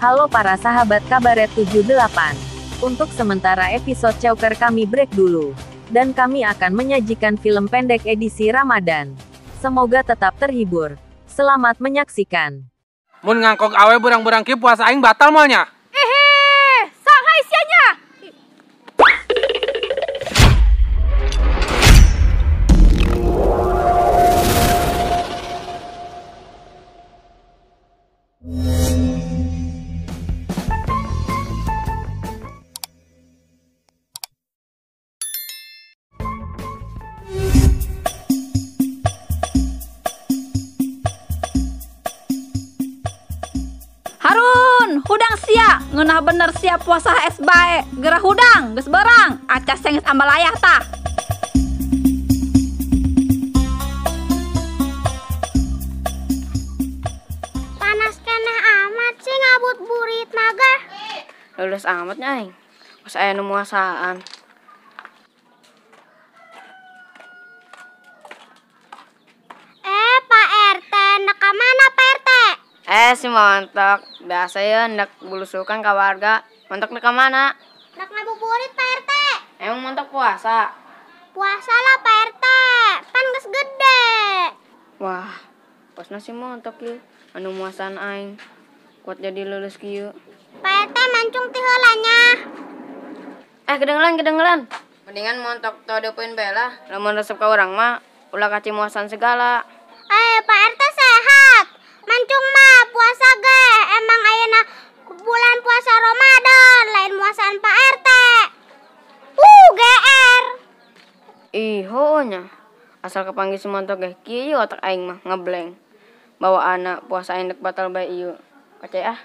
Halo para sahabat Kabaret 78. Untuk sementara episode Chowker kami break dulu. Dan kami akan menyajikan film pendek edisi Ramadan. Semoga tetap terhibur. Selamat menyaksikan. Mun ngangkok awe burang-burang ki puasa aing batal moalnya. Sangha isiannya. Harun, hudang sia, ngeunah bener sia puasa es bae. Gerah hudang, geus berang, acas sengis ambalayah tah. Panas keneh amat sih ngabut burit naga. Lulus amat nyai. Pas aya nu muasaan. Pak RT, neka mana Pak RT? Si montok, biasa ya ndak bulusukan ka warga. Montok deka mana? Nak ngabuburit Pak RT. Emang montok puasa? Puasa lah Pak RT, pan geus gede. Wah, pasna si montok ieu. Anu muasaan aing. Kuat jadi lulus kieu. Pak RT mancung ti heula nya. Kedengeran. Mendingan montok teu deupeun bae lah. Lamun resep ka urang mah ulah kaci muasan segala. Pak RT sehat. Mancung mah puasa ge. Emang ayeuna bulan puasa Ramadan, lain muasaan Pak RT. GR. Iho nya. Asal kepanggil si montok ge kieu otak aing mah ngeblank. Bawa anak puasa aing dek batal bae ieu. Kacai ah.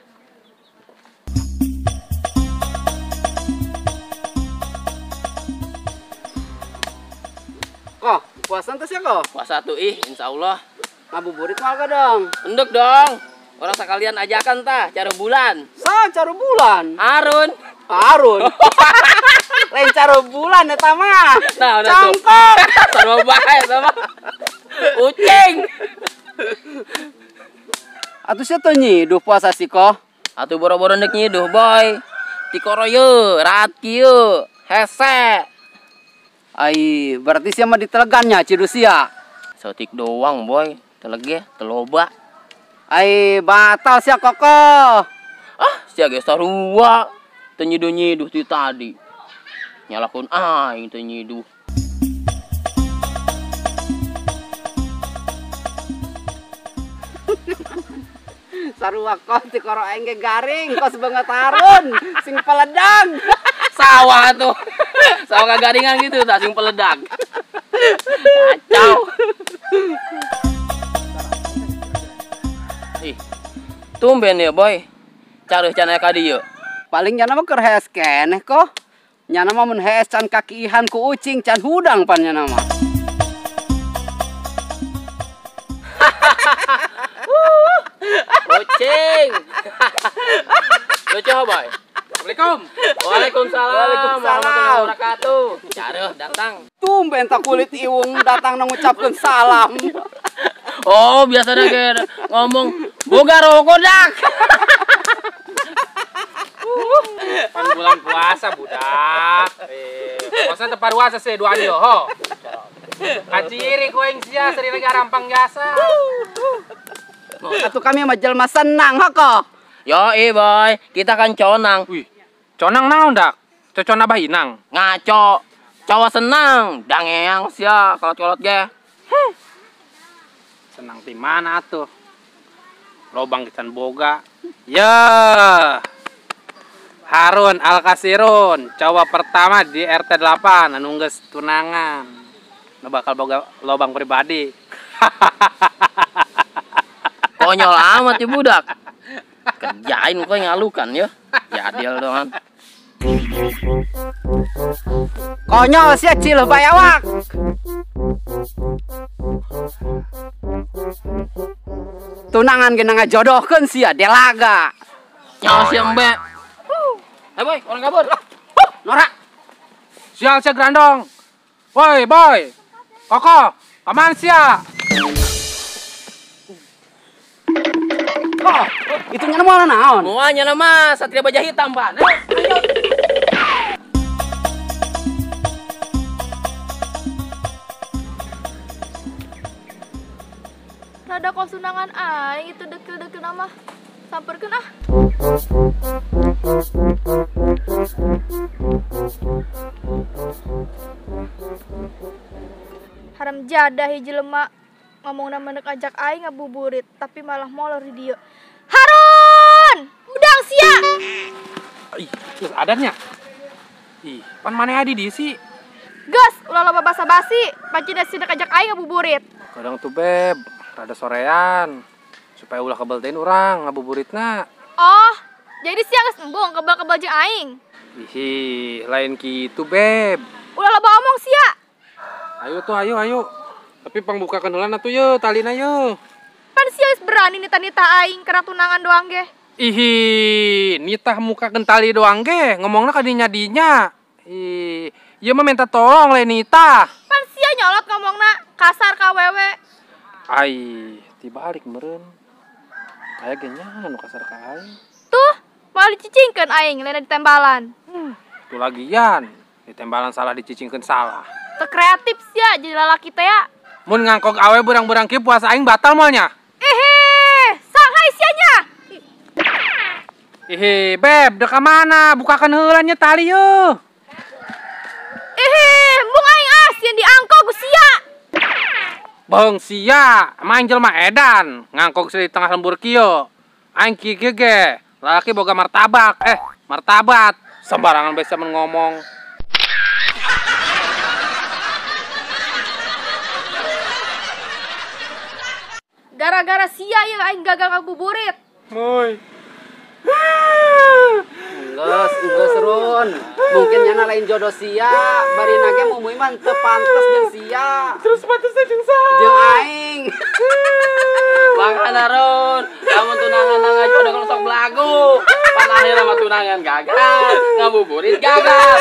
Kok, puasa entes ya kok? Puasa tuh insya Allah. Ngabuburit mal ka dong? Enduk dong. Orang sekalian ajakan tah, cara bulan. Cara bulan. Harun. Lain cara bulan eta mah. Nah, udah cangkok. Sarua bae sama. Ucing. Atuh sia teu nyiduh puasa sih kok. Atuh boro-boro nek nyiduh boy. Tikoro yeu, raat kieu, hese. Ai, berarti sia mah ditelegannya cidu sia. Sautik doang boy, telege, teloba. Ai, batal sia koko. Sia ge sarua. Teu nyiduh-nyiduh ti tadi. Nyalakeun aing teu nyiduh. Sarua kok ti koro aing ge garing, kos banget Harun, sing peledang. Sawah tuh. Sawah kagaringan gitu tak sing peledak. Kacau. Tumben ya boy. Careuh can aya ka dieu. Paling nya mah keur hees keneh kok. Nya mah mun hees can kaki ihan ku ucing can hudang pan nya mah. Ucing. Lucu boy. Assalamualaikum. Waalaikumsalam warahmatullahi wabarakatuh. Careuh datang. Tumben tak kulit iwung datang ngucapkeun salam. Oh, biasanya ge ngomong boga rokok dak. Pan bulan puasa budak. Puasa teu paruasa se dua dio ho. Kaciri kuing sia seri lega rampang jasa. Atuh kami mah jelema senang hoko. Yoi boy, kita kan conang. Wih, conang naon dak? Cocona bahinang. Ngaco. Cowok senang, dangeang sia kolot-kolot ge. Senang ti mana atuh? Lobang kisan boga. Ya. Harun Alkasirun, cowok pertama di RT 8 anu geus tunangan. Nu bakal boga lobang pribadi. Konyol amat ya budak. Kerjain kok ngalukan ya. Jadil doang. Konyol sia cileuh bae awak. Tunangan ge ngajodohkeun sia delaga. Nyawa si embe. Boy, orang kabur. Norak. Sial sia grandong. Woi, boy. Koko, paman sia. Kok, itu nyana mana naon? Muanya nama Satria Baja Hitam, Pan. Ayo. Rada kosunangan aing itu dekil-dekil nama. Samperkeun ah. Haram jadah hiji lemak ngomongna menek ajak aing ngabuburit tapi malah molor di dieu. Harun! Udang sia. Ih, geus adannya. Ih, pan maneh adi di sih. Gus, ulah loba basa-basi, pancina sidak ajak aing ngabuburit. Kadang tuh beb, rada sorean. Supaya ulah kebeltein urang ngabuburitna. Oh, jadi sia geus embung kebal-kebal jeung aing. Ih, lain kitu beb. Ulah loba omong sia. Ayo tuh, ayo. Tapi pangbukakeun heula atuh ye, talina ye. Pan sia geus berani nita-nita aing karena tunangan doang ge. Ih, nitah muka kentali doang ge, ngomongna ka dinya-dinya. Ih, ieu mah minta tolong lain nitah. Pan sia nyolot ngomongna kasar ka wewe. Ai, tibalik meureun. Aya ge nya anu kasar ka aing. Tuh, malah dicicingkeun aing lain ditembalan. Itu lagian, ditembalan salah dicicingkeun salah. Teu kreatif sia jadi lalaki teh ya. Mun ngangkog awe berang-berang kieu puasa aing batal moalnya. Sanghai sia nya. Ih, beb, dek ka mana? Bukakeun heula nya tali yeuh. Embung aing asieun diangkog sia. Beung sia, main jelema edan, ngangkog di tengah lembur kieu. Aing kieu ge, lalaki boga martabak, martabat. Sembarangan bisa ngomong. Gara-gara sia ya aing gagal ngabuburit. Moy. Geus Run. Mungkin nyana lain jodoh sia, bari nage mumuy mah teu pantes jeung sia. Terus pantes jeung saha? Jeung aing. Bangkana Ron, kamu tunangan jodoh kalau sok belagu. Pan akhirnya mah tunangan gagal, ngabuburit gagal.